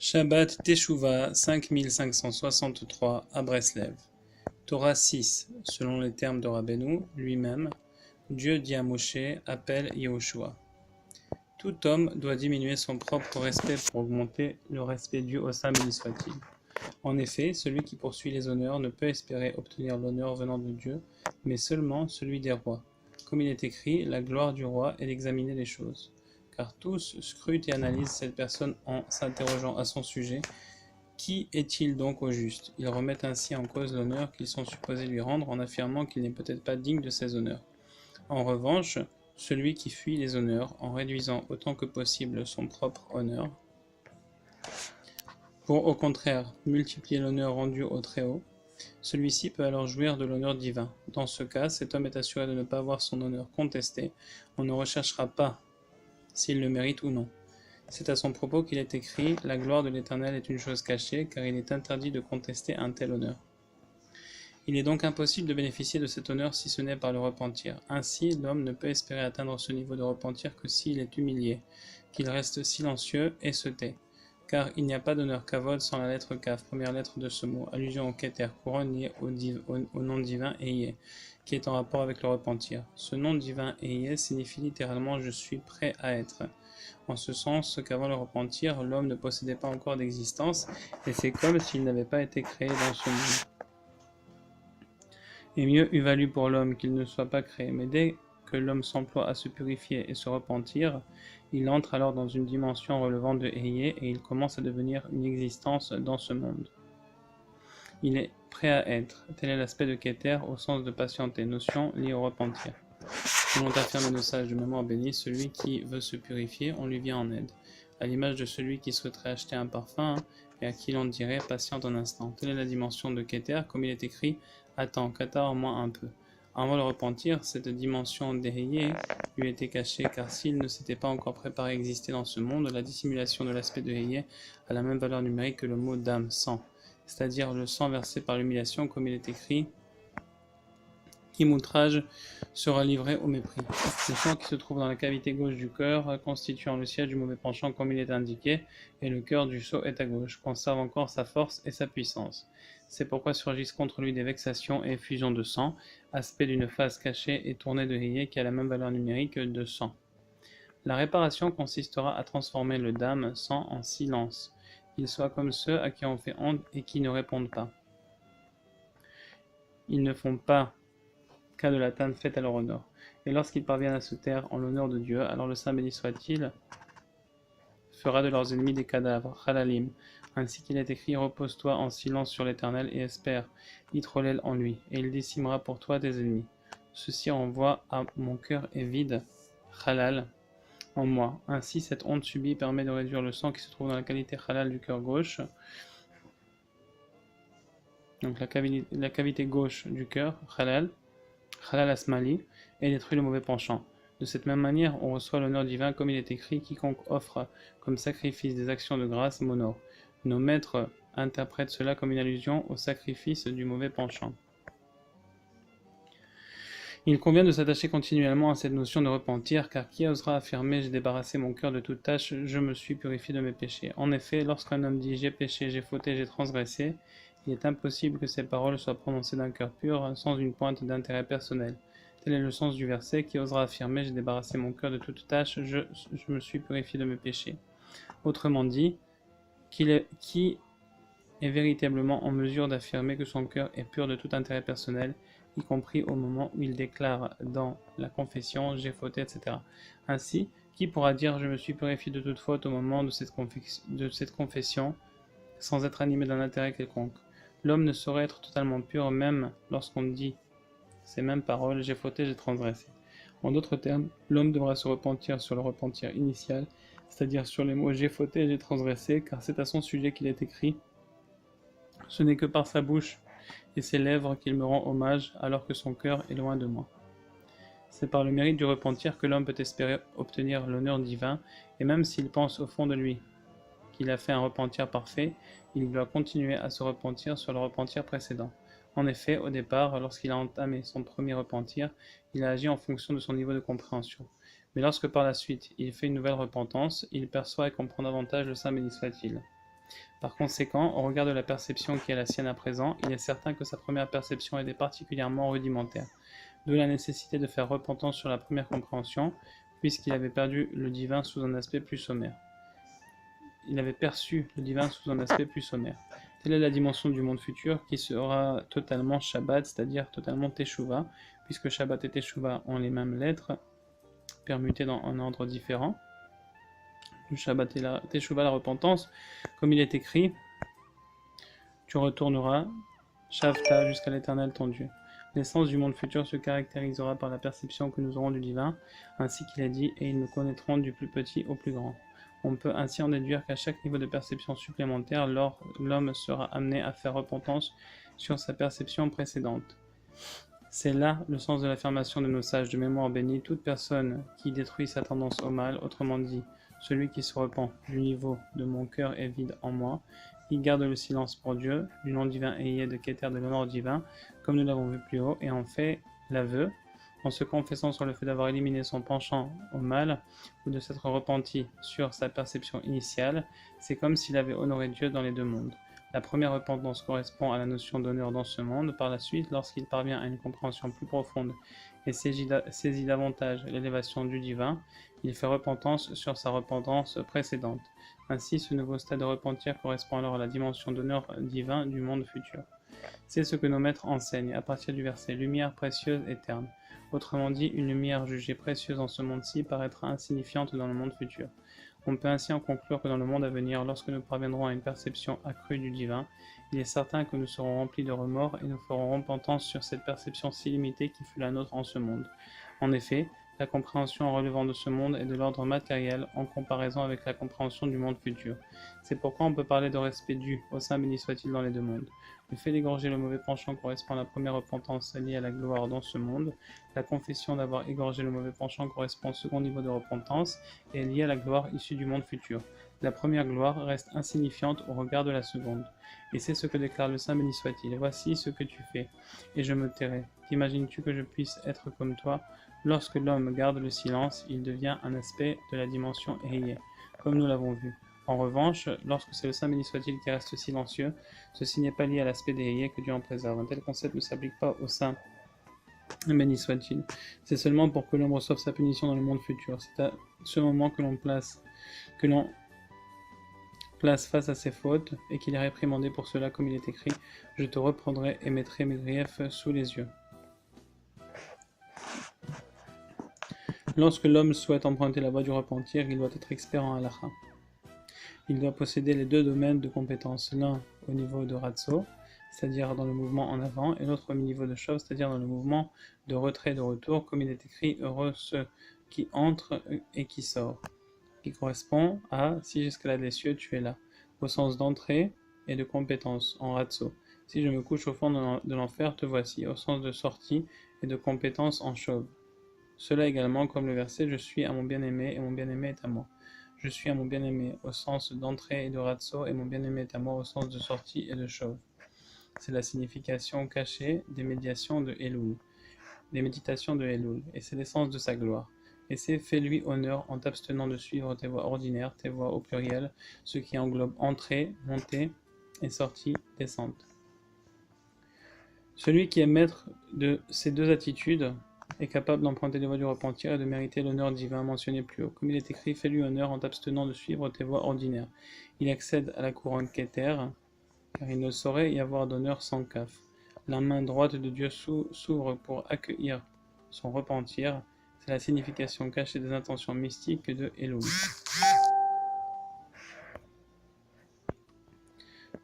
Shabbat Teshuvah 5563 à Breslev. Torah 6, selon les termes de Rabbeinu lui-même, Dieu dit à Moshe, appelle Yehoshua. Tout homme doit diminuer son propre respect pour augmenter le respect dû au saint béni soit-il. En effet, celui qui poursuit les honneurs ne peut espérer obtenir l'honneur venant de Dieu, mais seulement celui des rois. Comme il est écrit, la gloire du roi est d'examiner les choses. Car tous scrutent et analysent cette personne en s'interrogeant à son sujet. Qui est-il donc au juste? Ils remettent ainsi en cause l'honneur qu'ils sont supposés lui rendre en affirmant qu'il n'est peut-être pas digne de ces honneurs. En revanche, celui qui fuit les honneurs en réduisant autant que possible son propre honneur, pour au contraire multiplier l'honneur rendu au Très-Haut, celui-ci peut alors jouir de l'honneur divin. Dans ce cas, cet homme est assuré de ne pas voir son honneur contesté. On ne recherchera pas s'il le mérite ou non. C'est à son propos qu'il est écrit « La gloire de l'Éternel est une chose cachée, car il est interdit de contester un tel honneur. » Il est donc impossible de bénéficier de cet honneur si ce n'est par le repentir. Ainsi, l'homme ne peut espérer atteindre ce niveau de repentir que s'il est humilié, qu'il reste silencieux et se tait. Car il n'y a pas d'honneur kavod sans la lettre kaf, première lettre de ce mot, allusion au keter, couronne liée au nom divin Eyeh, qui est en rapport avec le repentir. Ce nom divin Eyeh signifie littéralement « je suis prêt à être ». En ce sens qu'avant le repentir, l'homme ne possédait pas encore d'existence, et c'est comme s'il n'avait pas été créé dans ce monde. Et mieux eût valu pour l'homme qu'il ne soit pas créé, mais dès que l'homme s'emploie à se purifier et se repentir, il entre alors dans une dimension relevant de Eyeh et il commence à devenir une existence dans ce monde. Il est prêt à être, tel est l'aspect de Keter au sens de patienter, notion liée au repentir. Comme l'ont affirmé nos sages de mémoire bénie, celui qui veut se purifier, on lui vient en aide, à l'image de celui qui souhaiterait acheter un parfum et à qui l'on dirait patiente un instant. Telle est la dimension de Keter, comme il est écrit attends, qu'attarde-moi un peu. Avant le repentir, cette dimension d'Eyeh lui était cachée, car s'il ne s'était pas encore préparé à exister dans ce monde, la dissimulation de l'aspect de Eyeh a la même valeur numérique que le mot d'âme, sang, c'est-à-dire le sang versé par l'humiliation, comme il est écrit qui outrage sera livré au mépris. Le sang qui se trouve dans la cavité gauche du cœur, constituant le siège du mauvais penchant comme il est indiqué, et le cœur du sot est à gauche, conserve encore sa force et sa puissance. C'est pourquoi surgissent contre lui des vexations et effusions de sang, aspect d'une face cachée et tournée de Eyeh qui a la même valeur numérique de sang. La réparation consistera à transformer le dam, sang, en silence, qu'ils soient comme ceux à qui on fait honte et qui ne répondent pas. Ils ne font pas cas de la tane faite à leur honneur. Et lorsqu'ils parviennent à se taire en l'honneur de Dieu, alors le Saint béni soit-il fera de leurs ennemis des cadavres, halalim, ainsi qu'il est écrit, repose-toi en silence sur l'Éternel et espère, Yitrolel en lui, et il décimera pour toi tes ennemis. Ceci renvoie à mon cœur est vide, halal, en moi. Ainsi, cette honte subie permet de réduire le sang qui se trouve dans la qualité halal du cœur gauche, donc la cavité gauche du cœur, halal Asmali, et détruit le mauvais penchant. De cette même manière, on reçoit l'honneur divin comme il est écrit, quiconque offre comme sacrifice des actions de grâce m'honore. Nos maîtres interprètent cela comme une allusion au sacrifice du mauvais penchant. Il convient de s'attacher continuellement à cette notion de repentir, car qui osera affirmer « j'ai débarrassé mon cœur de toute tâche, je me suis purifié de mes péchés ». En effet, lorsqu'un homme dit « j'ai péché, j'ai fauté, j'ai transgressé », il est impossible que ces paroles soient prononcées d'un cœur pur, sans une pointe d'intérêt personnel. Tel est le sens du verset, qui osera affirmer « j'ai débarrassé mon cœur de toute tâche, je me suis purifié de mes péchés ». Autrement dit, qui est véritablement en mesure d'affirmer que son cœur est pur de tout intérêt personnel, y compris au moment où il déclare dans la confession « j'ai fauté », etc. Ainsi, qui pourra dire « je me suis purifié de toute faute » au moment de cette confession, sans être animé d'un intérêt quelconque? L'homme ne saurait être totalement pur même lorsqu'on dit ces mêmes paroles « j'ai fauté, j'ai transgressé ». En d'autres termes, l'homme devra se repentir sur le repentir initial, c'est-à-dire sur les mots « j'ai fauté, j'ai transgressé », car c'est à son sujet qu'il est écrit « ce n'est que par sa bouche et ses lèvres qu'il me rend hommage, alors que son cœur est loin de moi ». C'est par le mérite du repentir que l'homme peut espérer obtenir l'honneur divin, et même s'il pense au fond de lui qu'il a fait un repentir parfait, il doit continuer à se repentir sur le repentir précédent. En effet, au départ, lorsqu'il a entamé son premier repentir, il a agi en fonction de son niveau de compréhension. Mais lorsque par la suite, il fait une nouvelle repentance, il perçoit et comprend davantage le Saint béni soit-il. Par conséquent, au regard de la perception qui est la sienne à présent, il est certain que sa première perception était particulièrement rudimentaire. D'où la nécessité de faire repentance sur la première compréhension, puisqu'il avait perdu le divin sous un aspect plus sommaire. Il avait perçu le divin sous un aspect plus sommaire. Telle est la dimension du monde futur qui sera totalement Shabbat, c'est-à-dire totalement Teshuvah, puisque Shabbat et Teshuvah ont les mêmes lettres, permutées dans un ordre différent. Le Shabbat et la Teshuvah, la repentance, comme il est écrit, tu retourneras, Shavta, jusqu'à l'Éternel ton Dieu. L'essence du monde futur se caractérisera par la perception que nous aurons du divin, ainsi qu'il est dit, et ils me connaîtront du plus petit au plus grand. On peut ainsi en déduire qu'à chaque niveau de perception supplémentaire, l'homme sera amené à faire repentance sur sa perception précédente. C'est là le sens de l'affirmation de nos sages de mémoire bénie. Toute personne qui détruit sa tendance au mal, autrement dit, celui qui se repent du niveau de mon cœur est vide en moi, qui garde le silence pour Dieu, du nom divin ayé de Keter de l'honneur divin, comme nous l'avons vu plus haut, et en fait l'aveu, en se confessant sur le fait d'avoir éliminé son penchant au mal, ou de s'être repenti sur sa perception initiale, c'est comme s'il avait honoré Dieu dans les deux mondes. La première repentance correspond à la notion d'honneur dans ce monde. Par la suite, lorsqu'il parvient à une compréhension plus profonde et saisit davantage l'élévation du divin, il fait repentance sur sa repentance précédente. Ainsi, ce nouveau stade de repentir correspond alors à la dimension d'honneur divin du monde futur. C'est ce que nos maîtres enseignent à partir du verset « lumière précieuse éterne ». Autrement dit, une lumière jugée précieuse en ce monde-ci paraîtra insignifiante dans le monde futur. On peut ainsi en conclure que dans le monde à venir, lorsque nous parviendrons à une perception accrue du divin, il est certain que nous serons remplis de remords et nous ferons repentance sur cette perception si limitée qui fut la nôtre en ce monde. En effet, la compréhension en relevant de ce monde est de l'ordre matériel en comparaison avec la compréhension du monde futur. C'est pourquoi on peut parler de respect dû au Saint béni soit-il dans les deux mondes. Le fait d'égorger le mauvais penchant correspond à la première repentance liée à la gloire dans ce monde. La confession d'avoir égorgé le mauvais penchant correspond au second niveau de repentance et est liée à la gloire issue du monde futur. La première gloire reste insignifiante au regard de la seconde. Et c'est ce que déclare le Saint béni soit-il. Voici ce que tu fais, et je me tairai. T'imagines-tu que je puisse être comme toi? Lorsque l'homme garde le silence, il devient un aspect de la dimension Eyé, comme nous l'avons vu. En revanche, lorsque c'est le Saint béni soit-il qui reste silencieux, ceci n'est pas lié à l'aspect des Eyé que Dieu en préserve. Un tel concept ne s'applique pas au Saint béni soit-il. C'est seulement pour que l'homme reçoive sa punition dans le monde futur. C'est à ce moment que l'on place face à ses fautes et qu'il est réprimandé pour cela, comme il est écrit, je te reprendrai et mettrai mes griefs sous les yeux. Lorsque l'homme souhaite emprunter la voie du repentir, il doit être expert en halakha. Il doit posséder les deux domaines de compétence, l'un au niveau de Ratso, c'est-à-dire dans le mouvement en avant, et l'autre au niveau de Shov, c'est-à-dire dans le mouvement de retrait et de retour, comme il est écrit, heureux ceux qui entrent et qui sortent, qui correspond à si j'escalade les cieux, tu es là, au sens d'entrée et de compétence en Ratso. Si je me couche au fond de l'enfer, te voici, au sens de sortie et de compétence en Shov. Cela également comme le verset « Je suis à mon bien-aimé et mon bien-aimé est à moi ». Je suis à mon bien-aimé au sens d'entrée et de Ratso et mon bien-aimé est à moi au sens de sortie et de Shov. C'est la signification cachée des médiations de Elul, des méditations de Elul, et c'est l'essence de sa gloire. Et c'est fais-lui honneur en t'abstenant de suivre tes voies ordinaires, tes voies au pluriel, ce qui englobe entrée, montée et sortie, descente. Celui qui est maître de ces deux attitudes est capable d'emprunter les voies du repentir et de mériter l'honneur divin mentionné plus haut. Comme il est écrit, fais-lui honneur en t'abstenant de suivre tes voies ordinaires. Il accède à la couronne Keter, car il ne saurait y avoir d'honneur sans Kaf. La main droite de Dieu s'ouvre pour accueillir son repentir. C'est la signification cachée des intentions mystiques de Elul.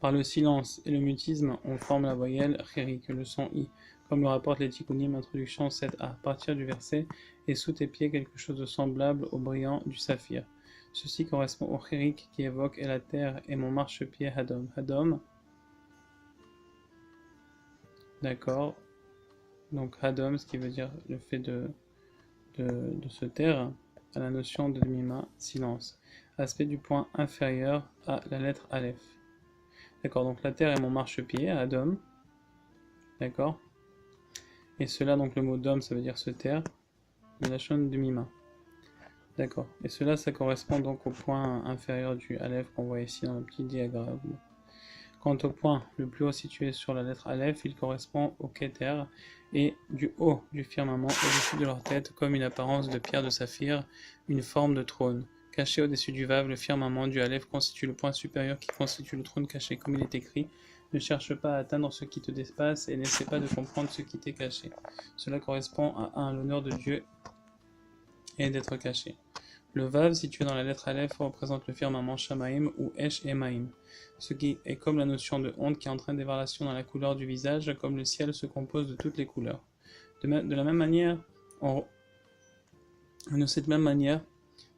Par le silence et le mutisme, on forme la voyelle Chéri, que le son I, comme le rapporte les Tikkunim, introduction 7a, à partir du verset « Et sous tes pieds quelque chose de semblable au brillant du saphir ». Ceci correspond au Chérik qui évoque « Et la terre et mon marchepied Hadom ». Hadom, d'accord, donc Hadom, ce qui veut dire le fait de se taire, à la notion de mima, silence. Aspect du point inférieur à la lettre Aleph. D'accord, donc la terre est mon marchepied, Adom. D'accord. Et cela, donc le mot dom, ça veut dire se taire. Mais la chaîne de mima. D'accord. Et cela, ça correspond donc au point inférieur du Aleph qu'on voit ici dans le petit diagramme. Quant au point le plus haut situé sur la lettre Aleph, il correspond au Keter, et du haut du firmament, au-dessus de leur tête, comme une apparence de pierre de saphir, une forme de trône. Caché au-dessus du Vav, le firmament du Aleph constitue le point supérieur qui constitue le trône caché, comme il est écrit. Ne cherche pas à atteindre ce qui te dépasse et n'essaie pas de comprendre ce qui t'est caché. Cela correspond à l'honneur de Dieu et d'être caché. Le Vav, situé dans la lettre Aleph, représente le firmament Shamaim ou Esh Emaim, ce qui est comme la notion de honte qui entraîne des variations dans la couleur du visage, comme le ciel se compose de toutes les couleurs. De la même manière, de cette même manière,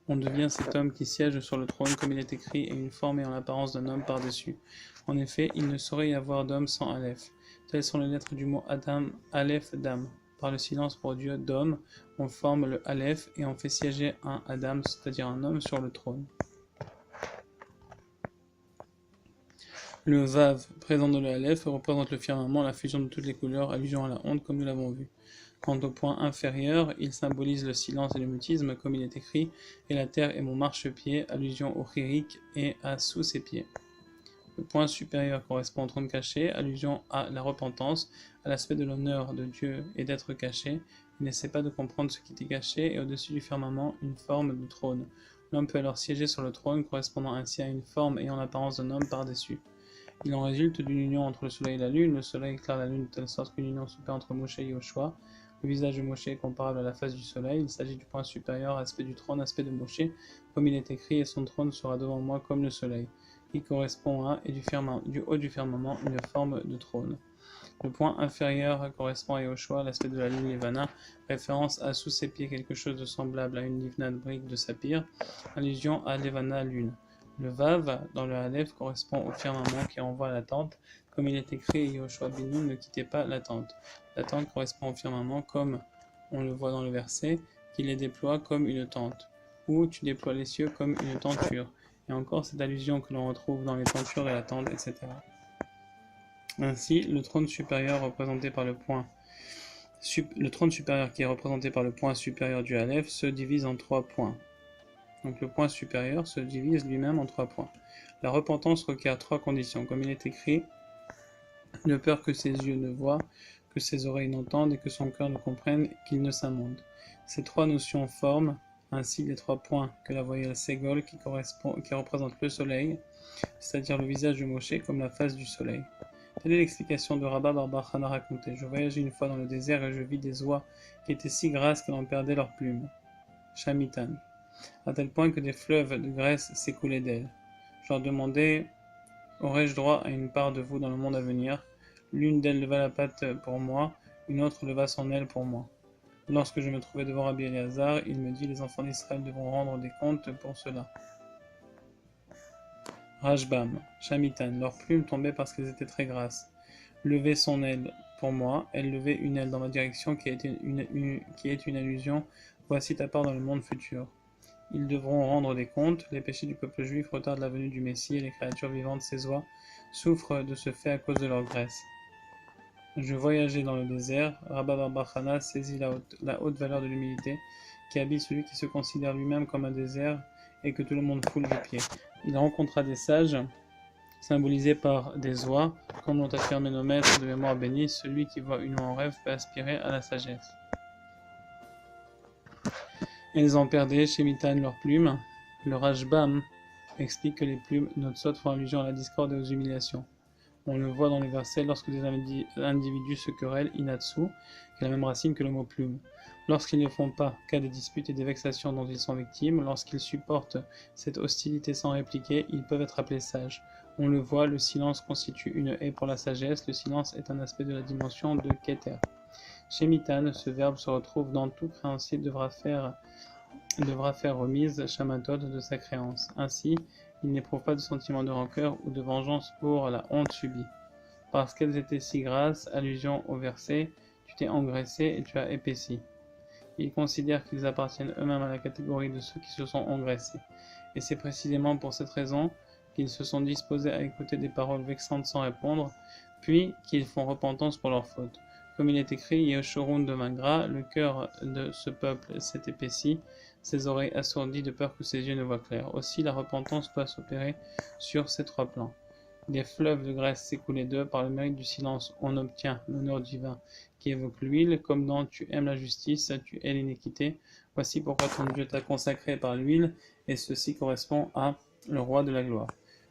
on devient cet homme qui siège sur le trône, comme il est écrit, et une forme ayant l'apparence d'un homme par-dessus. En effet, il ne saurait y avoir d'homme sans Aleph. Telles sont les lettres du mot Adam, Aleph, Dam. Par le silence pour Dieu d'homme, on forme le Aleph et on fait siéger un Adam, c'est-à-dire un homme, sur le trône. Le Vav, présent dans le Aleph, représente le firmament, la fusion de toutes les couleurs, allusion à la honte, comme nous l'avons vu. Quant au point inférieur, il symbolise le silence et le mutisme, comme il est écrit, et la terre est mon marchepied, allusion au chirik et à sous ses pieds. Le point supérieur correspond au trône caché, allusion à la repentance, à l'aspect de l'honneur de Dieu et d'être caché. Il n'essaie pas de comprendre ce qui est caché, et au-dessus du firmament, une forme de trône. L'homme peut alors siéger sur le trône, correspondant ainsi à une forme ayant l'apparence d'un homme par-dessus. Il en résulte d'une union entre le soleil et la lune. Le soleil éclaire la lune de telle sorte qu'une union s'opère entre Moshe et Yoshua. Le visage de Moshe est comparable à la face du soleil. Il s'agit du point supérieur, aspect du trône, aspect de Moshe, comme il est écrit, et son trône sera devant moi comme le soleil. Il correspond à, et du haut du firmament, une forme de trône. Le point inférieur correspond à Yoshua, l'aspect de la lune Levana, référence à sous ses pieds quelque chose de semblable à une livna de brique de saphir, allusion à Levana lune. Le Vav, dans le Aleph, correspond au firmament qui renvoie à la tente, comme il est écrit, Yoshua Binu ne quittez pas la tente. La tente correspond au firmament, comme on le voit dans le verset, qui les déploie comme une tente, ou tu déploies les cieux comme une tenture. Et encore cette allusion que l'on retrouve dans les tentures et la tente, etc. Ainsi, le trône supérieur représenté par le trône supérieur qui est représenté par le point supérieur du Aleph se divise en 3 points. Donc le point supérieur se divise lui-même en 3 points. La repentance requiert 3 conditions, comme il est écrit, de peur que ses yeux ne voient, que ses oreilles n'entendent et que son cœur ne comprenne, qu'il ne s'amende. Ces 3 notions forment ainsi les 3 points que la voyelle Ségol qui représente le soleil, c'est-à-dire le visage de Moshe comme la face du soleil. Telle est l'explication de Rabba bar Bar Chana racontée. Je voyageais une fois dans le désert et je vis des oies qui étaient si grasses qu'elles en perdaient leurs plumes. Shamitan. À tel point que des fleuves de graisse s'écoulaient d'elles. Je leur demandais, aurais-je droit à une part de vous dans le monde à venir? L'une d'elles leva la patte pour moi, une autre leva son aile pour moi. Lorsque je me trouvais devant Rabbi Eliezer, il me dit, les enfants d'Israël devront rendre des comptes pour cela. Rajbam, Shamitan, leurs plumes tombaient parce qu'elles étaient très grasses. Levait son aile pour moi, elle levait une aile dans ma direction qui est une allusion, voici ta part dans le monde futur. Ils devront rendre des comptes, les péchés du peuple juif retardent la venue du Messie et les créatures vivantes, ces oies, souffrent de ce fait à cause de leur graisse. Je voyageais dans le désert, Rabba bar Bar Chana saisit la haute valeur de l'humilité qui habite celui qui se considère lui-même comme un désert et que tout le monde foule du pied. Il rencontra des sages, symbolisés par des oies, comme l'ont affirmé nos maîtres de mémoire bénis, celui qui voit une oie en rêve peut aspirer à la sagesse. Elles en perdaient chez Mitan leurs plumes. Le Rajbam explique que les plumes Notsot font allusion à la discorde et aux humiliations. On le voit dans les versets lorsque des individus se querellent, inatsu, qui est la même racine que le mot plume. Lorsqu'ils ne font pas cas des disputes et des vexations dont ils sont victimes, lorsqu'ils supportent cette hostilité sans répliquer, ils peuvent être appelés sages. On le voit, le silence constitue une haie pour la sagesse, le silence est un aspect de la dimension de Keter. Chez Mitan, ce verbe se retrouve dans tout créancier devra faire remise Shamatot de sa créance. Ainsi, il n'éprouve pas de sentiment de rancœur ou de vengeance pour la honte subie. Parce qu'elles étaient si grasses, allusion au verset, tu t'es engraissé et tu as épaissi. Il considère qu'ils appartiennent eux-mêmes à la catégorie de ceux qui se sont engraissés. Et c'est précisément pour cette raison qu'ils se sont disposés à écouter des paroles vexantes sans répondre, puis qu'ils font repentance pour leurs fautes. Comme il est écrit, Yeshurun de Magra, le cœur de ce peuple s'est épaissi, ses oreilles assourdies de peur que ses yeux ne voient clair. Aussi, la repentance doit s'opérer sur ces 3 plans. Des fleuves de graisse s'écoulaient d'eux. Par le mérite du silence, on obtient l'honneur divin qui évoque l'huile. Comme dans tu aimes la justice, tu hais l'iniquité. Voici pourquoi ton Dieu t'a consacré par l'huile, et ceci correspond à le roi de la gloire.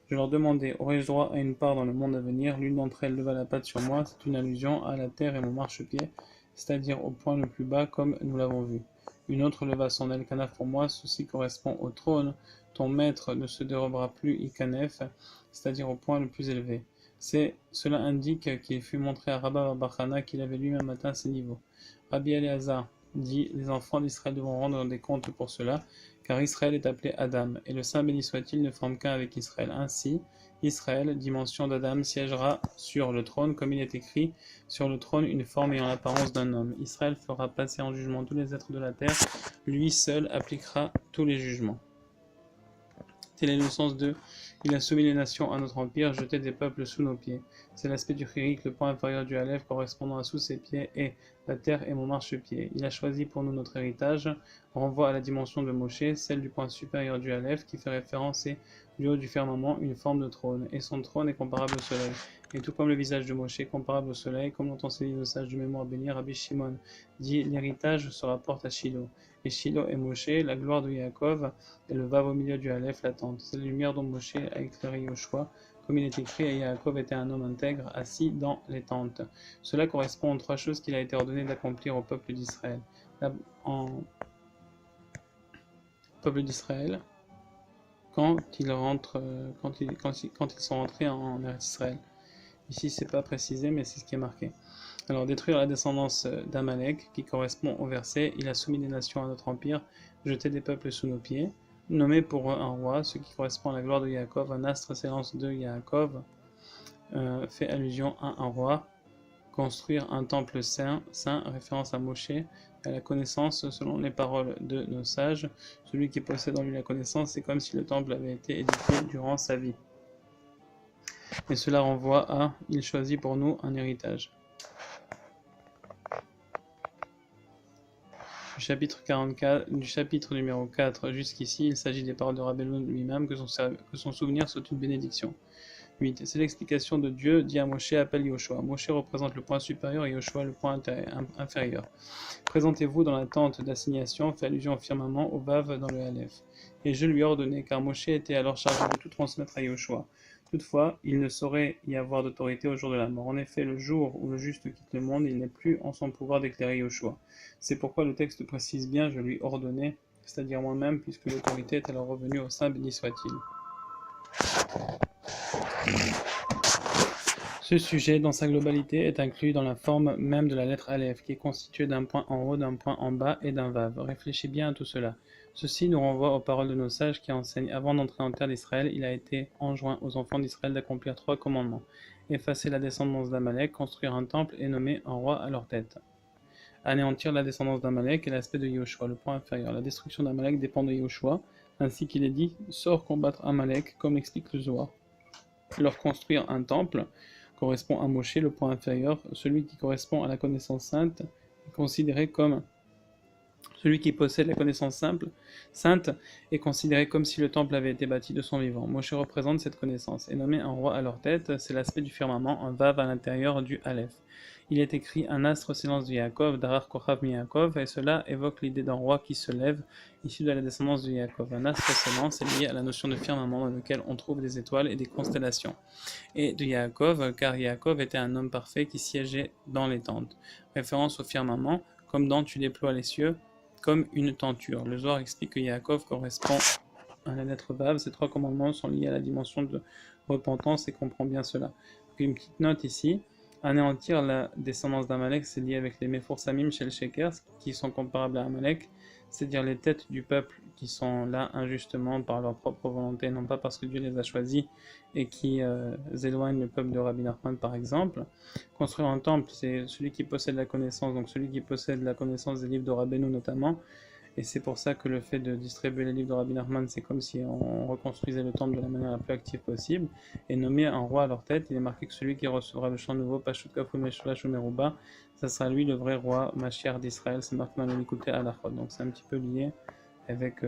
Je leur demandai, aurais-je droit à une part dans le monde à venir? L'une d'entre elles leva la patte sur moi. C'est une allusion à la terre et mon marchepied, c'est-à-dire au point le plus bas, comme nous l'avons vu. Une autre leva son Elkanah pour moi. Ceci correspond au trône. Ton maître ne se dérobera plus Ikanef, c'est-à-dire au point le plus élevé. Cela indique qu'il fut montré à Rabba Bachana qu'il avait lui-même atteint ces niveaux. Rabbi Eliezer dit, les enfants d'Israël devront rendre des comptes pour cela, car Israël est appelé Adam, et le Saint béni soit-il ne forme qu'un avec Israël. Ainsi, Israël, dimension d'Adam, siégera sur le trône, comme il est écrit, sur le trône une forme ayant l'apparence d'un homme. Israël fera passer en jugement tous les êtres de la terre, lui seul appliquera tous les jugements. Tel est le sens de « Il a soumis les nations à notre empire, jeté des peuples sous nos pieds ». C'est l'aspect du chirik, le point inférieur du Aleph correspondant à sous ses pieds, et la terre est mon marchepied. Il a choisi pour nous notre héritage, renvoie à la dimension de Moshe, celle du point supérieur du Aleph, qui fait référence et du haut du firmament une forme de trône, et son trône est comparable au soleil. Et tout comme le visage de Moshe est comparable au soleil, comme l'ont enseigné le sage du mémoire béni, Rabbi Shimon dit l'héritage se rapporte à Shiloh. Et Shiloh est Moshe, la gloire de Yaakov, et le vav au milieu du Aleph, la tente. C'est la lumière dont Moshe a éclairé Yoshua, comme il est écrit, et Yaakov était un homme intègre, assis dans les tentes. Cela correspond aux trois choses qu'il a été ordonné d'accomplir au peuple d'Israël. Peuple d'Israël, quand ils sont rentrés en Eretz Israël. Ici, c'est pas précisé, mais c'est ce qui est marqué. Alors, détruire la descendance d'Amalek, qui correspond au verset « Il a soumis des nations à notre empire, jeté des peuples sous nos pieds », nommé pour un roi, ce qui correspond à la gloire de Yaakov. Un astre s'élance de Yaakov fait allusion à un roi. Construire un temple saint, référence à Moshe, à la connaissance, selon les paroles de nos sages. Celui qui possède en lui la connaissance, c'est comme si le temple avait été édifié durant sa vie. Et cela renvoie à « Il choisit pour nous un héritage ». Du chapitre numéro 4 jusqu'ici, il s'agit des paroles de Rabbi Eliezer lui-même, que son souvenir soit une bénédiction. 8. C'est l'explication de Dieu, dit à Moshe, appelle Yoshua. Moshe représente le point supérieur et Yoshua le point inférieur. Présentez-vous dans la tente d'assignation, fait allusion au firmament, au vav dans le Aleph. Et je lui ai ordonné, car Moshe était alors chargé de tout transmettre à Yoshua. Toutefois, il ne saurait y avoir d'autorité au jour de la mort. En effet, le jour où le juste quitte le monde, il n'est plus en son pouvoir d'éclairer Yoshua. C'est pourquoi le texte précise bien, je lui ordonnais, c'est-à-dire moi-même, puisque l'autorité est alors revenue au Saint, béni soit-il. Ce sujet, dans sa globalité, est inclus dans la forme même de la lettre Aleph, qui est constituée d'un point en haut, d'un point en bas et d'un vav. Réfléchis bien à tout cela. Ceci nous renvoie aux paroles de nos sages qui enseignent avant d'entrer en terre d'Israël, il a été enjoint aux enfants d'Israël d'accomplir 3 commandements. Effacer la descendance d'Amalek, construire un temple et nommer un roi à leur tête. Anéantir la descendance d'Amalek et l'aspect de Yoshua, le point inférieur. La destruction d'Amalek dépend de Yoshua, ainsi qu'il est dit « Sors combattre Amalek », comme l'explique le Zohar. Leur construire un temple correspond à Moshe, le point inférieur. Celui qui correspond à la connaissance sainte est considéré comme celui qui possède la connaissance sainte est considéré comme si le temple avait été bâti de son vivant. Moshe représente cette connaissance et nommé un roi à leur tête, c'est l'aspect du firmament, un vav à l'intérieur du Aleph. Il est écrit un astre s'élance de Yaakov, Darar Kochav mi Yaakov, et cela évoque l'idée d'un roi qui se lève, issu de la descendance de Yaakov. Un astre s'élance est lié à la notion de firmament dans lequel on trouve des étoiles et des constellations. Et de Yaakov, car Yaakov était un homme parfait qui siégeait dans les tentes. Référence au firmament, comme dans tu déploies les cieux, comme une tenture. Le Zohar explique que Yaakov correspond à la lettre Vav. Ces 3 commandements sont liés à la dimension de repentance et comprend bien cela. Puis une petite note ici. Anéantir la descendance d'Amalek, c'est lié avec les Mephorsamim chez le Shekers, qui sont comparables à Amalek, c'est-à-dire les têtes du peuple qui sont là injustement par leur propre volonté, non pas parce que Dieu les a choisis et qui éloignent le peuple de Rabbi Nachman par exemple. Construire un temple, c'est celui qui possède la connaissance, donc celui qui possède la connaissance des livres de Rabbeinu notamment, et c'est pour ça que le fait de distribuer les livres de Rabbi Nachman, c'est comme si on reconstruisait le temple de la manière la plus active possible, et nommer un roi à leur tête. Il est marqué que celui qui recevra le chant nouveau, Pashut Kafou Meshulash Meruba, ça sera lui le vrai roi Mashiach d'Israël, c'est marqué dans le Likuté Halachot. Donc c'est un petit peu lié avec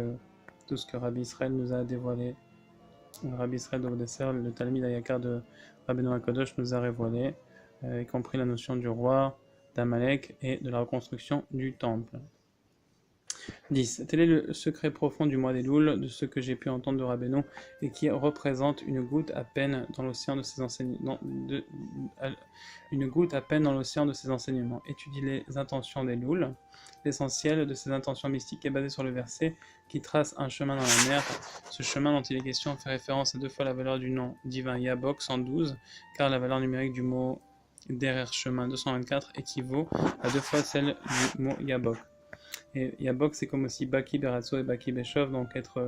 tout ce que Rabbi Israël nous a dévoilé Rabbi Israël Dovdeser, le Talmid Ayakar de Rabbeinu HaKadosh, nous a révélé, y compris la notion du roi, d'Amalek et de la reconstruction du temple. 10. Tel est le secret profond du mois des Louls, de ce que j'ai pu entendre de Rabbeinu, et qui représente une goutte à peine dans l'océan de ses enseignements. Une goutte à peine dans l'océan de ses enseignements. Étudie les intentions des Louls. L'essentiel de ces intentions mystiques est basé sur le verset qui trace un chemin dans la mer. Ce chemin dont il est question fait référence à 2 fois la valeur du nom divin Yabok 112, car la valeur numérique du mot derrière chemin 224 équivaut à 2 fois celle du mot Yabok. Et Yabok, c'est comme aussi Baki Beratso et Baki Beshov, donc être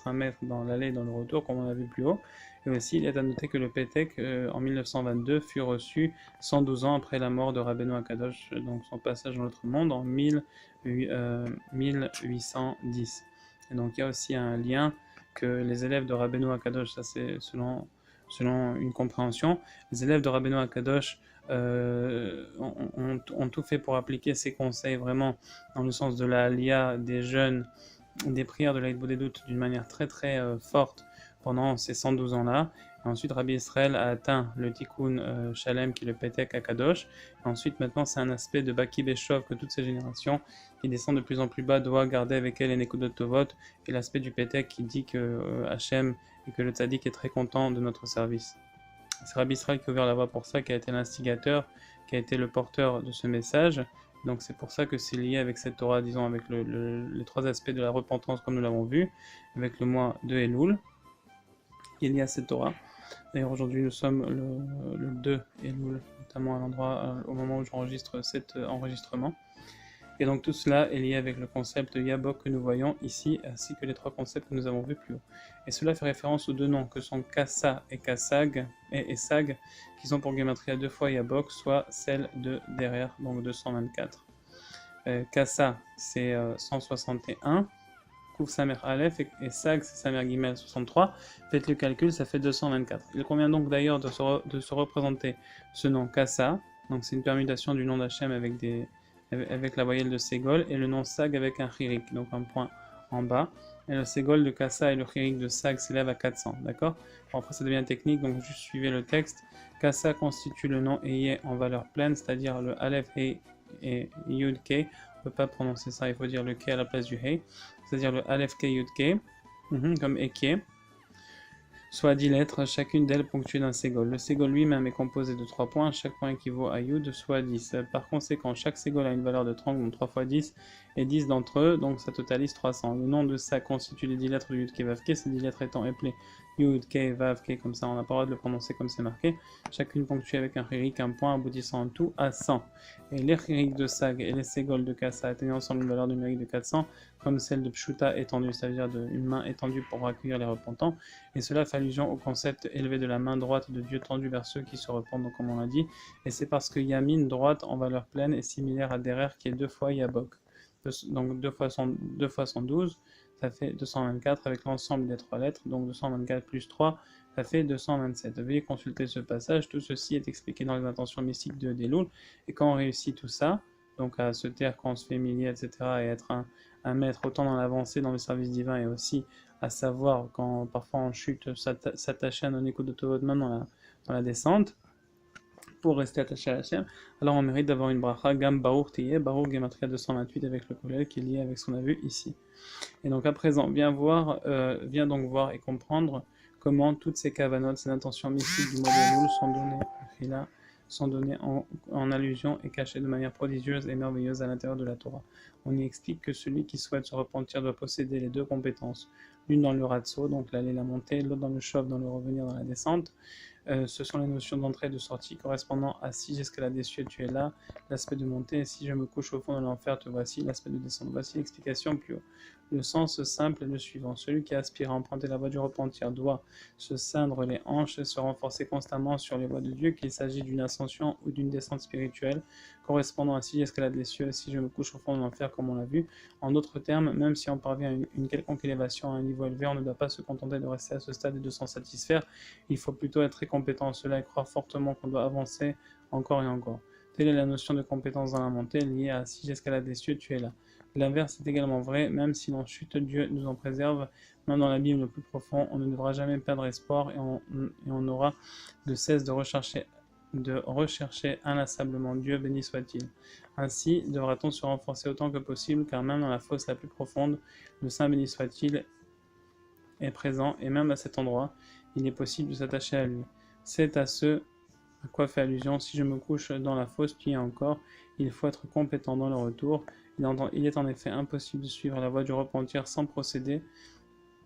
un maître dans l'aller et dans le retour, comme on a vu plus haut. Et aussi, il est à noter que le Pétek, en 1922, fut reçu 112 ans après la mort de Rabbeinu HaKadosh, donc son passage dans l'autre monde, en 1810. Et donc, il y a aussi un lien que les élèves de Rabbeinu HaKadosh, ça c'est selon une compréhension, les élèves de Rabbeinu HaKadosh ont tout fait pour appliquer ces conseils vraiment dans le sens de la Aliyah, des jeûnes, des prières de l'Aïd Boudédout d'une manière très très forte pendant ces 112 ans-là. Et ensuite, Rabbi Israël a atteint le Tikkun Shalem qui est le Pétek Akadosh. Et ensuite, maintenant, c'est un aspect de Baki Beshov que toutes ces générations qui descendent de plus en plus bas doivent garder avec elles les Nekudot Tovot et l'aspect du Pétek qui dit que Hachem et que le Tzadik est très content de notre service. C'est Rabbi Israël qui a ouvert la voie pour ça, qui a été l'instigateur, qui a été le porteur de ce message. Donc c'est pour ça que c'est lié avec cette Torah, disons, avec les 3 aspects de la repentance comme nous l'avons vu, avec le mois de Elul, qui est lié à cette Torah. D'ailleurs aujourd'hui nous sommes le 2 Elul, notamment à l'endroit, au moment où j'enregistre cet enregistrement. Et donc tout cela est lié avec le concept de Yabok que nous voyons ici, ainsi que les 3 concepts que nous avons vus plus haut. Et cela fait référence aux 2 noms que sont Kassa et Kassag, et Sag, qui sont pour Gematria 2 fois Yabok, soit celle de derrière, donc 224. Kassa c'est 161, Kouf Samer Aleph, et Sag c'est Samer Gimel 63. Faites le calcul, ça fait 224. Il convient donc d'ailleurs de se représenter ce nom Kassa, donc c'est une permutation du nom d'Hachem avec la voyelle de Ségol, et le nom Sag avec un chirik, donc un point en bas. Et le Ségol de Kassa et le chirik de Sag s'élèvent à 400, d'accord? Bon, après ça devient technique, donc juste suivez le texte. Kassa constitue le nom Eye en valeur pleine, c'est-à-dire le Aleph, He et Yud, Ke. On ne peut pas prononcer ça, il faut dire le Ke à la place du He, c'est-à-dire le Aleph, Ke, Yud, Ke, comme Eke. Soit 10 lettres, chacune d'elles ponctuée d'un ségol. Le ségol lui-même est composé de 3 points, chaque point équivaut à Yud, soit 10. Par conséquent, chaque ségol a une valeur de 30, donc 3 fois 10, et 10 d'entre eux, donc ça totalise 300. Le nom de ça constitue les 10 lettres de Yud, Ke, Vav, Ke, ces 10 lettres étant appelées Yud, Ke, Vav, Ke, comme ça on n'a pas le droit de le prononcer comme c'est marqué, chacune ponctuée avec un chirik, un point aboutissant en tout à 100. Et les chiriks de Sag et les ségols de Kassa atteignent ensemble une valeur numérique de 400, comme celle de Pshuta étendue, c'est-à-dire une main étendue pour accueillir les repentants, et cela fait allusion au concept élevé de la main droite de Dieu tendue vers ceux qui se repentent, comme on l'a dit, et c'est parce que Yamin, droite en valeur pleine, est similaire à Derer qui est 2 fois Yabok. Donc 2 fois 112, ça fait 224 avec l'ensemble des 3 lettres, donc 224 plus 3, ça fait 227. Veuillez consulter ce passage, tout ceci est expliqué dans les intentions mystiques de Elul, et quand on réussit tout ça, donc à se taire quand on se fait humilier, etc., et être un maître autant dans l'avancée, dans le service divin, et aussi à savoir quand parfois on chute, s'attacher à nos échos de Tovot même dans la descente, pour rester attaché à la chaîne, alors on mérite d'avoir une bracha Gam Baruch Tiye, Baruch Gematria 228 avec le collègue qui est lié avec ce qu'on a vu ici. Et donc à présent, viens donc voir et comprendre comment toutes ces kavanotes, ces intentions mystiques du mois de Elul sont données en allusion et cachées de manière prodigieuse et merveilleuse à l'intérieur de la Torah. On y explique que celui qui souhaite se repentir doit posséder les 2 compétences, l'une dans le ratso, donc l'aller la montée, l'autre dans le shov, dans le revenir dans la descente. Ce sont les notions d'entrée et de sortie correspondant à si j'escalade des cieux, tu es là, l'aspect de montée, et si je me couche au fond de l'enfer, te voici, l'aspect de descente. Voici l'explication plus haut. Le sens simple est le suivant. Celui qui aspire à emprunter la voie du repentir doit se ceindre les hanches et se renforcer constamment sur les voies de Dieu, qu'il s'agit d'une ascension ou d'une descente spirituelle, correspondant à si j'escalade les cieux, si je me couche au fond de l'enfer, comme on l'a vu. En d'autres termes, même si on parvient à une quelconque élévation à un niveau élevé, on ne doit pas se contenter de rester à ce stade et de s'en satisfaire. Il faut plutôt être très compétent en cela et croire fortement qu'on doit avancer encore et encore. Telle est la notion de compétence dans la montée liée à si j'escalade les cieux, tu es là. L'inverse est également vrai, même si l'on chute, Dieu nous en préserve, même dans l'abîme le plus profond, on ne devra jamais perdre espoir et on aura de cesse de rechercher inlassablement Dieu, béni soit-il. Ainsi devra-t-on se renforcer autant que possible, car même dans la fosse la plus profonde, le Saint béni soit-il est présent, et même à cet endroit, il est possible de s'attacher à lui. C'est à ce à quoi fait allusion, si je me couche dans la fosse, tu y es encore, il faut être compétent dans le retour. Il est en effet impossible de suivre la voie du repentir sans posséder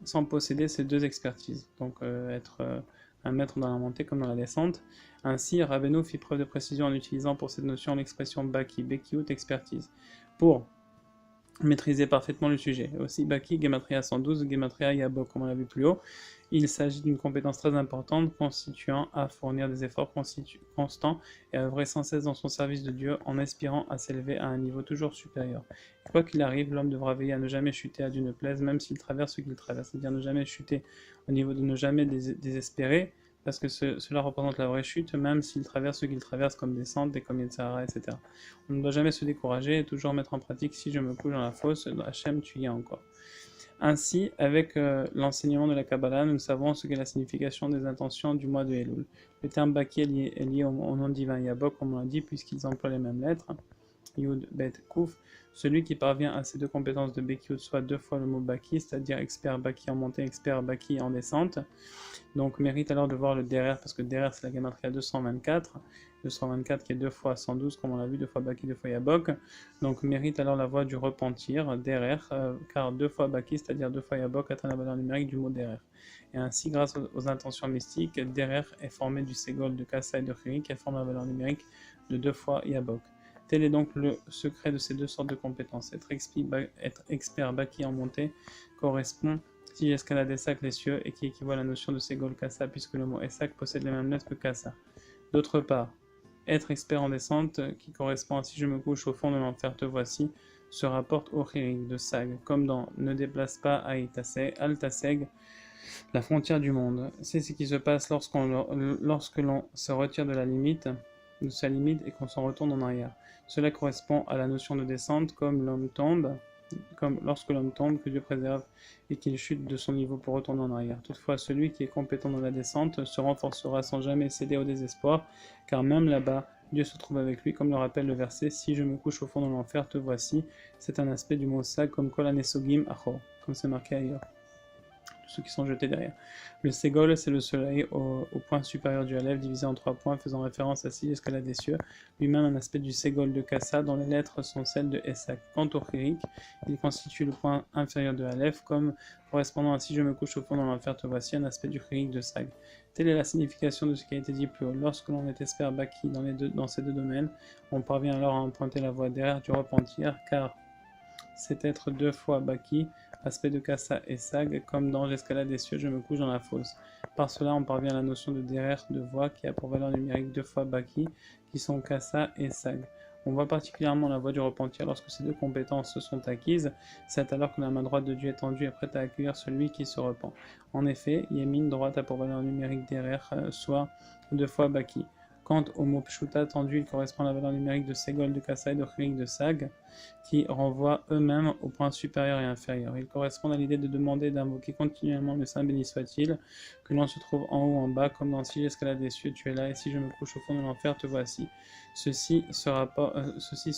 ces deux expertises, donc être un maître dans la montée comme dans la descente. Ainsi, Rabbeinu fit preuve de précision en utilisant pour cette notion l'expression Baki, Bekiut, expertise, pour maîtriser parfaitement le sujet. Aussi, Baki, Gematria 112, Gematria Yabok, comme on l'a vu plus haut. Il s'agit d'une compétence très importante constituant à fournir des efforts constants et à œuvrer sans cesse dans son service de Dieu en aspirant à s'élever à un niveau toujours supérieur. Et quoi qu'il arrive, l'homme devra veiller à ne jamais chuter à Dieu ne plaise, même s'il traverse ce qu'il traverse, c'est-à-dire ne jamais chuter au niveau de ne jamais désespérer, parce que cela représente la vraie chute, même s'il traverse ce qu'il traverse comme descente et comme Yetzirah, etc. On ne doit jamais se décourager et toujours mettre en pratique si je me couche dans la fosse, Hachem, tu y es encore. Ainsi, avec l'enseignement de la Kabbalah, nous savons ce qu'est la signification des intentions du mois de Elul. Le terme Baki est lié au nom divin Yabok, comme on l'a dit, puisqu'ils emploient les mêmes lettres. Yud, Bet, Kouf. Celui qui parvient à ces deux compétences de Bekiut soit deux fois le mot Baki, c'est-à-dire expert Baki en montée, expert Baki en descente. Donc mérite alors de voir le Derer, parce que Derer c'est la Gematria 224. 224 qui est 2 fois 112, comme on l'a vu, 2 fois Baki, 2 fois Yabok. Donc mérite alors la voie du repentir, Derer, car 2 fois Baki, c'est-à-dire 2 fois Yabok, atteint la valeur numérique du mot Derer. Et ainsi, grâce aux intentions mystiques, Derer est formé du Ségol de Kassa et de Chiri, qui forme la valeur numérique de 2 fois Yabok. Tel est donc le secret de ces deux sortes de compétences. Être expert Baki en montée correspond, si j'escalade Esak les cieux, et qui équivaut à la notion de Ségol Kassa, puisque le mot Esak possède les mêmes lettres que Kassa. D'autre part, être expert en descente, qui correspond à si je me couche au fond de l'enfer, te voici, se rapporte au Chirik de Sag, comme dans Ne déplace pas à Altaseg, la frontière du monde. C'est ce qui se passe lorsque l'on se retire de sa limite et qu'on s'en retourne en arrière. Cela correspond à la notion de descente, comme lorsque l'homme tombe, que Dieu préserve, et qu'il chute de son niveau pour retourner en arrière. Toutefois, celui qui est compétent dans la descente se renforcera sans jamais céder au désespoir, car même là-bas, Dieu se trouve avec lui, comme le rappelle le verset « Si je me couche au fond de l'enfer, te voici ». C'est un aspect du mot sag, comme Kol hanesogim acho, comme c'est marqué ailleurs. Ceux qui sont jetés derrière. Le Ségol, c'est le soleil au point supérieur du Aleph, divisé en 3 points, faisant référence à 6 escalades des cieux, lui-même un aspect du Ségol de Kassa, dont les lettres sont celles de Esak. Quant au Chirik, il constitue le point inférieur de Aleph, comme correspondant à si je me couche au fond dans l'enfer, te voici, un aspect du Chirik de Sag. Telle est la signification de ce qui a été dit plus haut. Lorsque l'on est expert Baki dans ces deux domaines, on parvient alors à emprunter la voie derrière du repentir, car c'est être 2 fois Baki, aspect de Kassa et Sag, comme dans J'escalade des cieux, je me couche dans la fosse. Par cela, on parvient à la notion de Derer, de voie, qui a pour valeur numérique 2 fois Baki, qui sont Kassa et Sag. On voit particulièrement la voie du repentir lorsque ces deux compétences se sont acquises, c'est alors que la main droite de Dieu est tendue et prête à accueillir celui qui se repent. En effet, Yemin, droite, a pour valeur numérique Derer, soit 2 fois Baki. Quant au mot Pshuta tendu, il correspond à la valeur numérique de Ségol de Kassa et de Chirik de Sag, qui renvoient eux-mêmes aux points supérieurs et inférieurs. Ils correspondent à l'idée de demander et d'invoquer continuellement le Saint béni soit-il, que l'on se trouve en haut ou en bas, comme dans Si j'escalade des cieux, tu es là, et si je me couche au fond de l'enfer, te voici. Ceci se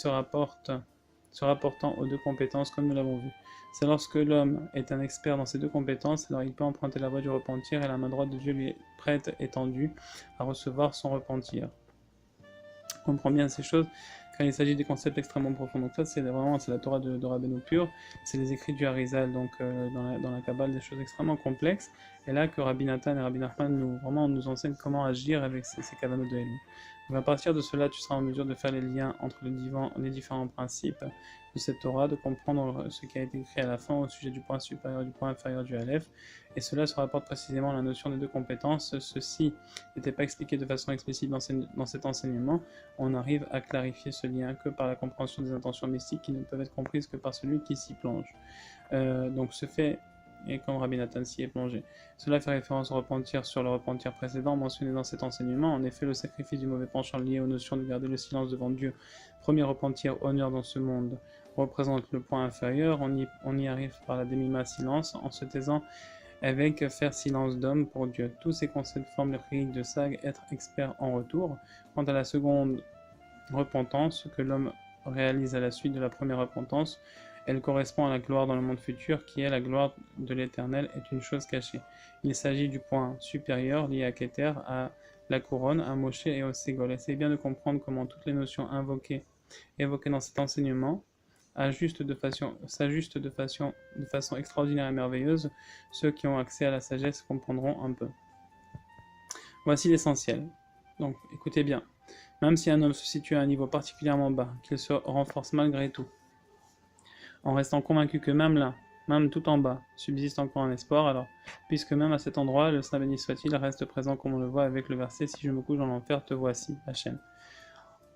rapportant aux deux compétences, comme nous l'avons vu. C'est lorsque l'homme est un expert dans ces deux compétences, alors il peut emprunter la voie du repentir et la main droite de Dieu lui est prête et tendue à recevoir son repentir. On comprend bien ces choses car il s'agit des concepts extrêmement profonds. Donc ça, c'est la Torah de Rabbeinu pur, c'est les écrits du Harizal, donc dans la Kabbale, des choses extrêmement complexes. Et là que Rabbi Nathan et Rabbi Nachman nous enseignent comment agir avec ces kavanot de Elul. Donc à partir de cela, tu seras en mesure de faire les liens entre les différents principes de cette Torah, de comprendre ce qui a été écrit à la fin au sujet du point supérieur et du point inférieur du Aleph, et cela se rapporte précisément à la notion des deux compétences. Ceci n'était pas expliqué de façon explicite dans cet enseignement. On arrive à clarifier ce lien que par la compréhension des intentions mystiques qui ne peuvent être comprises que par celui qui s'y plonge. Donc ce fait, et comme Rabbi Nathan s'y est plongé. Cela fait référence au repentir sur le repentir précédent mentionné dans cet enseignement. En effet, le sacrifice du mauvais penchant lié aux notions de garder le silence devant Dieu, premier repentir, honneur dans ce monde, représente le point inférieur, on y arrive par la demima silence, en se taisant avec faire silence d'homme pour Dieu. Tous ces concepts forment le cri de Sag, être expert en retour. Quant à la seconde repentance que l'homme réalise à la suite de la première repentance, elle correspond à la gloire dans le monde futur, qui est la gloire de l'Éternel, est une chose cachée. Il s'agit du point supérieur lié à Keter, à la couronne, à Moshe et au Ségol. Essayez bien de comprendre comment toutes les notions évoquées dans cet enseignement s'ajustent de façon extraordinaire et merveilleuse. Ceux qui ont accès à la sagesse comprendront un peu. Voici l'essentiel. Donc, écoutez bien. Même si un homme se situe à un niveau particulièrement bas, qu'il se renforce malgré tout, en restant convaincu que même là, même tout en bas, subsiste encore un espoir, alors, puisque même à cet endroit, le Saint béni soit-il reste présent comme on le voit avec le verset « Si je me couche dans l'enfer, te voici, Hachem ».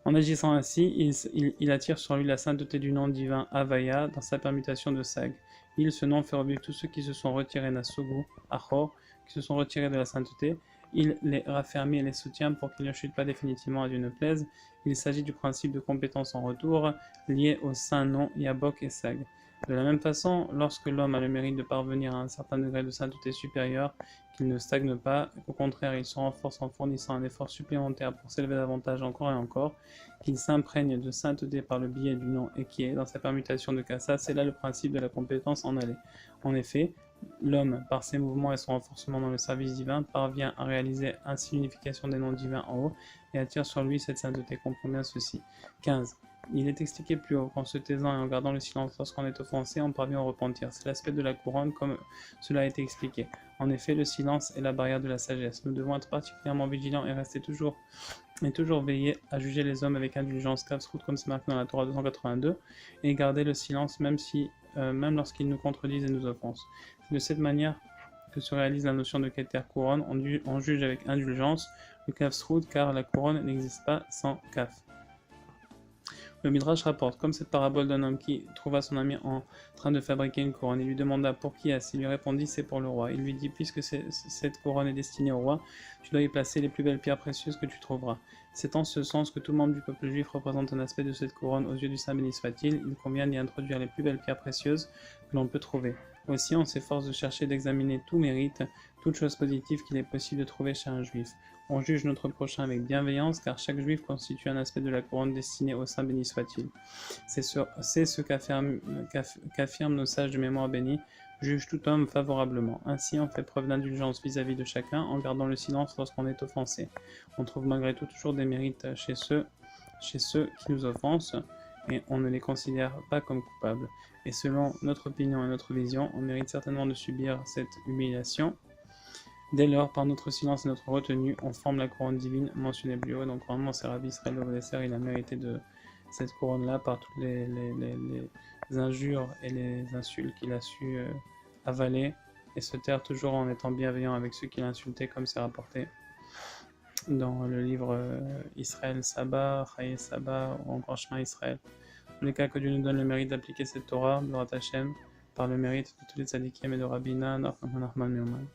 En agissant ainsi, il attire sur lui la sainteté du nom divin Havaya dans sa permutation de Sag. Ce nom fait revivre tous ceux qui se sont retirés Nasugu, Achor, qui se sont retirés de la sainteté. Il les raffermit et les soutient pour qu'ils ne chutent pas définitivement à Dieu ne plaise. Il s'agit du principe de compétence en retour, lié au saint nom Yabok et Sag. De la même façon, lorsque l'homme a le mérite de parvenir à un certain degré de sainteté supérieure, qu'il ne stagne pas, au contraire il se renforce en fournissant un effort supplémentaire pour s'élever davantage encore et encore, qu'il s'imprègne de sainteté par le biais du nom et qui est dans sa permutation de Kassa, c'est là le principe de la compétence en aller. En effet, l'homme, par ses mouvements et son renforcement dans le service divin, parvient à réaliser ainsi l'unification des noms divins en haut et attire sur lui cette sainteté. Comprends bien ceci. 15. Il est expliqué plus haut qu'en se taisant et en gardant le silence lorsqu'on est offensé, on parvient au repentir. C'est l'aspect de la couronne comme cela a été expliqué. En effet, le silence est la barrière de la sagesse. Nous devons être particulièrement vigilants et rester toujours veiller à juger les hommes avec indulgence, comme c'est marqué dans la Torah 282, et garder le silence même lorsqu'ils nous contredisent et nous offensent. C'est de cette manière que se réalise la notion de Keter couronne. On juge avec indulgence le Kafsroud car la couronne n'existe pas sans Kaf. Le Midrash rapporte, comme cette parabole d'un homme qui trouva son ami en train de fabriquer une couronne. Il lui demanda pour qui est-ce. Il lui répondit c'est pour le roi. Il lui dit puisque cette couronne est destinée au roi, tu dois y placer les plus belles pierres précieuses que tu trouveras. C'est en ce sens que tout membre du peuple juif représente un aspect de cette couronne aux yeux du Saint béni soit-il. Il convient d'y introduire les plus belles pierres précieuses que l'on peut trouver. Aussi, on s'efforce de chercher d'examiner tout mérite, toute chose positive qu'il est possible de trouver chez un juif. On juge notre prochain avec bienveillance, car chaque juif constitue un aspect de la couronne destinée au Saint béni soit-il. C'est ce qu'affirment nos sages de mémoire bénie, juge tout homme favorablement. Ainsi, on fait preuve d'indulgence vis-à-vis de chacun, en gardant le silence lorsqu'on est offensé. On trouve malgré tout toujours des mérites chez ceux qui nous offensent, et on ne les considère pas comme coupables. Et selon notre opinion et notre vision, on mérite certainement de subir cette humiliation. Dès lors, par notre silence et notre retenue, on forme la couronne divine mentionnée plus haut. Donc vraiment, c'est Rabbi Israël Obadesser, il a mérité de cette couronne-là par toutes les injures et les insultes qu'il a su avaler et se taire toujours en étant bienveillant avec ceux qui l'insultaient, comme c'est rapporté dans le livre Israël Saba, Chaye Saba ou encore Chemin Israël. Dans les cas que Dieu nous donne le mérite d'appliquer cette Torah, B'Orat Hashem, par le mérite de tous les tzadikim et de Rabbina, Nachman Meouman.